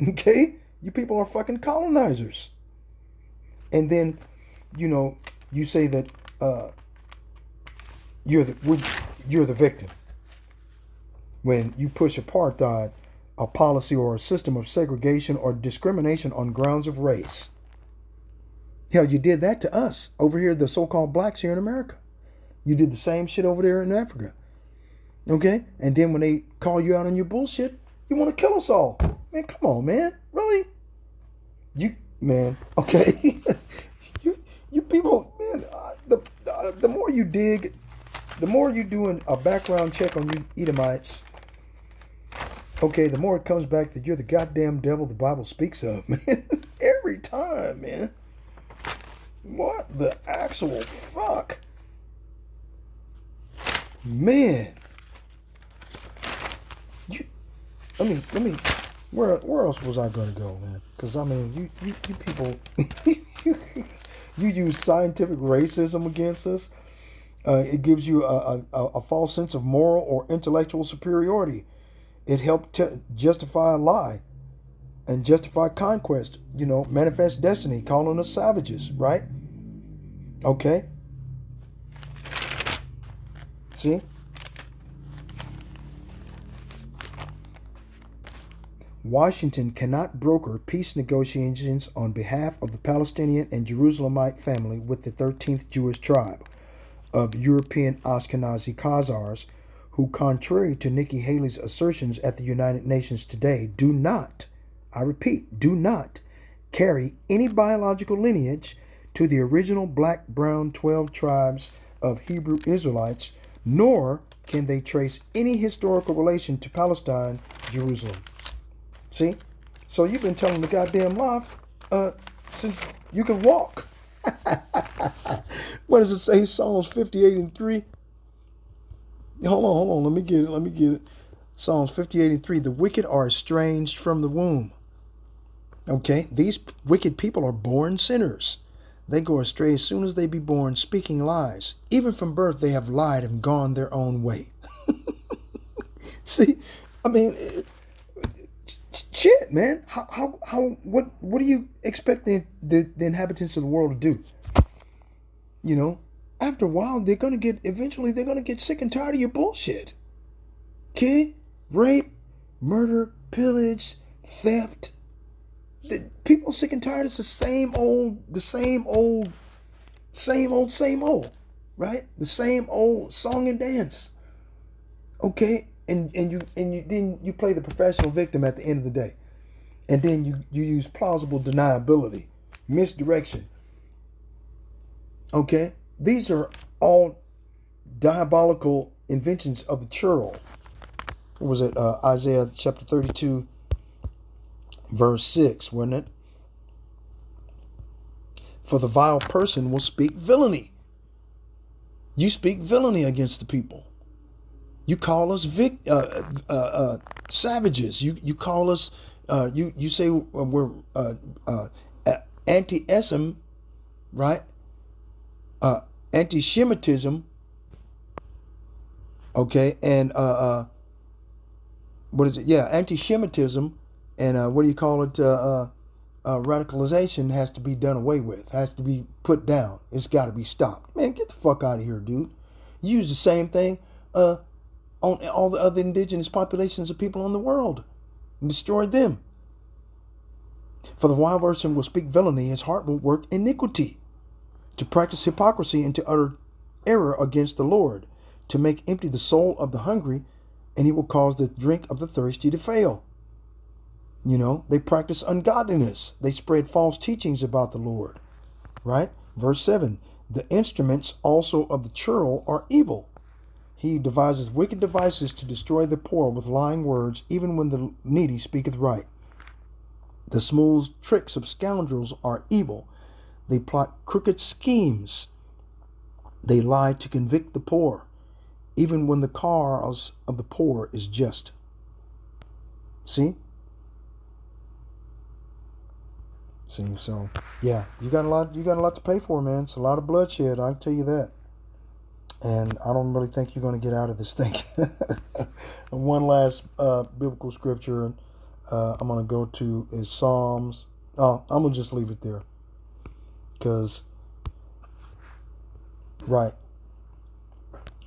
Okay? You people are fucking colonizers. And then, you say that you're the victim. When you push apartheid, a policy or a system of segregation or discrimination on grounds of race. Hell, you did that to us over here, the so-called blacks here in America. You did the same shit over there in Africa. Okay? And then when they call you out on your bullshit, you want to kill us all. Man, come on, man. Really? Okay. you people, man, the more you dig, the more you doing a background check on you Edomites, okay, the more it comes back that you're the goddamn devil the Bible speaks of, man. Every time, man. What the actual fuck? Man. Let me, where else was I going to go, man? Because, I mean, you people, you use scientific racism against us. It gives you a false sense of moral or intellectual superiority. It helped justify a lie and justify conquest, manifest destiny, calling us savages, right? Okay. See? Washington cannot broker peace negotiations on behalf of the Palestinian and Jerusalemite family with the 13th Jewish tribe of European Ashkenazi Khazars, who, contrary to Nikki Haley's assertions at the United Nations today, do not, I repeat, do not carry any biological lineage to the original black, brown 12 tribes of Hebrew Israelites, nor can they trace any historical relation to Palestine, Jerusalem. See? So you've been telling the goddamn lie since you can walk. What does it say? Psalms 58:3. Hold on. Let me get it. Psalms 58:3. The wicked are estranged from the womb. Okay? These wicked people are born sinners. They go astray as soon as they be born, speaking lies. Even from birth, they have lied and gone their own way. See? I mean, shit, man. What do you expect the inhabitants of the world to do? After a while, eventually they're gonna get sick and tired of your bullshit. Okay? Rape, murder, pillage, theft. People are sick and tired. It's the same old, right? The same old song and dance. Okay? And then you play the professional victim at the end of the day. And then you use plausible deniability, misdirection. Okay? These are all diabolical inventions of the churl. What was it? Isaiah chapter 32, verse 6, wasn't it? For the vile person will speak villainy. You speak villainy against the people. You call us savages. You call us. You say we're anti-Essim, right? Anti-Shemitism. Okay, and what is it? Yeah, anti-Shemitism, and what do you call it? Radicalization has to be done away with. Has to be put down. It's got to be stopped. Man, get the fuck out of here, dude. You use the same thing on all the other indigenous populations of people in the world and destroy them. For the vile person will speak villainy, his heart will work iniquity, to practice hypocrisy and to utter error against the Lord, to make empty the soul of the hungry, and he will cause the drink of the thirsty to fail. They practice ungodliness. They spread false teachings about the Lord, right? Verse 7, the instruments also of the churl are evil. He devises wicked devices to destroy the poor with lying words, even when the needy speaketh right. The smooth tricks of scoundrels are evil. They plot crooked schemes. They lie to convict the poor, even when the cause of the poor is just. See? See, so yeah, you got a lot to pay for, man. It's a lot of bloodshed, I can tell you that. And I don't really think you're going to get out of this thing. And one last biblical scripture I'm going to go to is Psalms. Oh, I'm going to just leave it there. Because, right,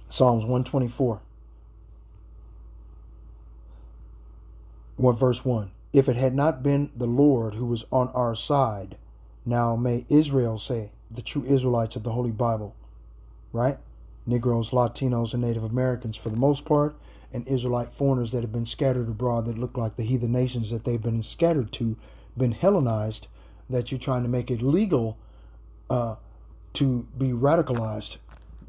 Psalms 124. Verse 1. If it had not been the Lord who was on our side, now may Israel say, the true Israelites of the Holy Bible, right? Negroes, Latinos, and Native Americans for the most part, and Israelite foreigners that have been scattered abroad that look like the heathen nations that they've been scattered to, been Hellenized, that you're trying to make it legal to be radicalized,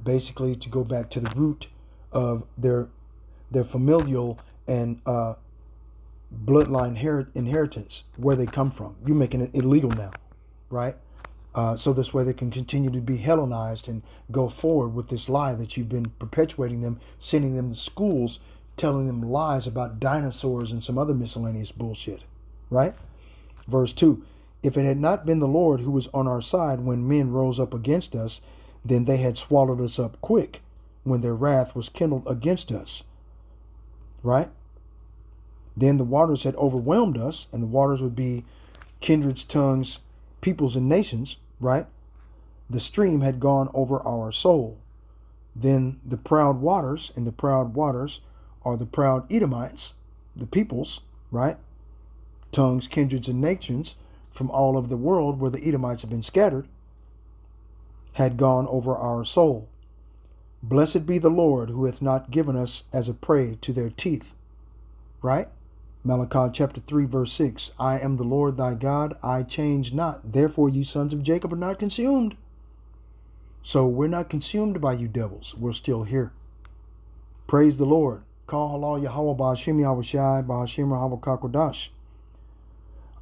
basically to go back to the root of their familial and bloodline inheritance, where they come from. You're making it illegal now, right? So this way they can continue to be Hellenized and go forward with this lie that you've been perpetuating them, sending them to schools, telling them lies about dinosaurs and some other miscellaneous bullshit, right? Verse 2, if it had not been the Lord who was on our side when men rose up against us, then they had swallowed us up quick when their wrath was kindled against us, right? Then the waters had overwhelmed us, and the waters would be kindreds, tongues, peoples, and nations, right? The stream had gone over our soul. Then the proud waters, and the proud waters are the proud Edomites, the peoples, right? Tongues, kindreds, and nations from all over the world where the Edomites have been scattered, had gone over our soul. Blessed be the Lord who hath not given us as a prey to their teeth, right? Malachi chapter 3, verse 6, I am the Lord thy God, I change not. Therefore, you sons of Jacob are not consumed. So we're not consumed by you devils. We're still here. Praise the Lord. Call halal Yahweh Ba'ashim Yahweh Shai Ba'ashim Rahawah Kakodash.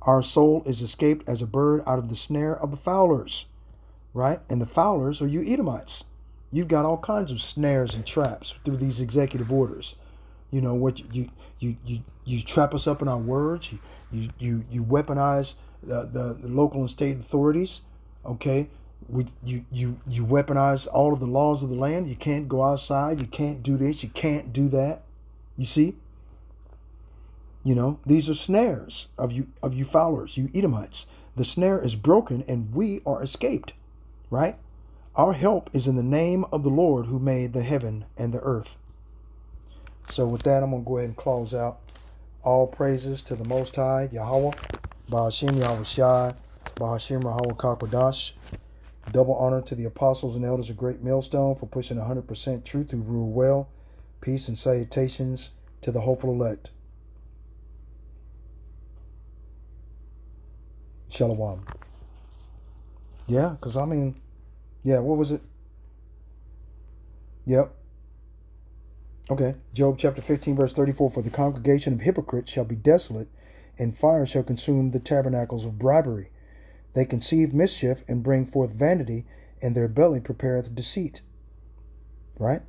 Our soul is escaped as a bird out of the snare of the fowlers, right? And the fowlers are you Edomites. You've got all kinds of snares and traps through these executive orders. You know what you trap us up in our words. You weaponize the local and state authorities. Okay, you weaponize all of the laws of the land. You can't go outside. You can't do this. You can't do that. You see. You know, these are snares of you fowlers, you Edomites. The snare is broken and we are escaped, right? Our help is in the name of the Lord who made the heaven and the earth. So with that, I'm going to go ahead and close out. All praises to the Most High, Yahweh, Ba'ashim Yahweh Shai, Ba'ashim Rahawah Kakodash. Double honor to the apostles and elders of Great Millstone for pushing 100% truth who rule well. Peace and salutations to the hopeful elect. Shalom. Yeah, because I mean, yeah, what was it? Yep. Okay, Job chapter 15, verse 34, for the congregation of hypocrites shall be desolate, and fire shall consume the tabernacles of bribery. They conceive mischief and bring forth vanity, and their belly prepareth deceit. Right?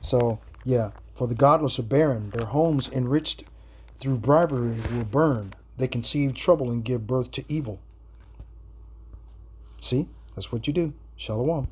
So, yeah, for the godless are barren, their homes enriched through bribery will burn. They conceive trouble and give birth to evil. See, that's what you do. Shalom.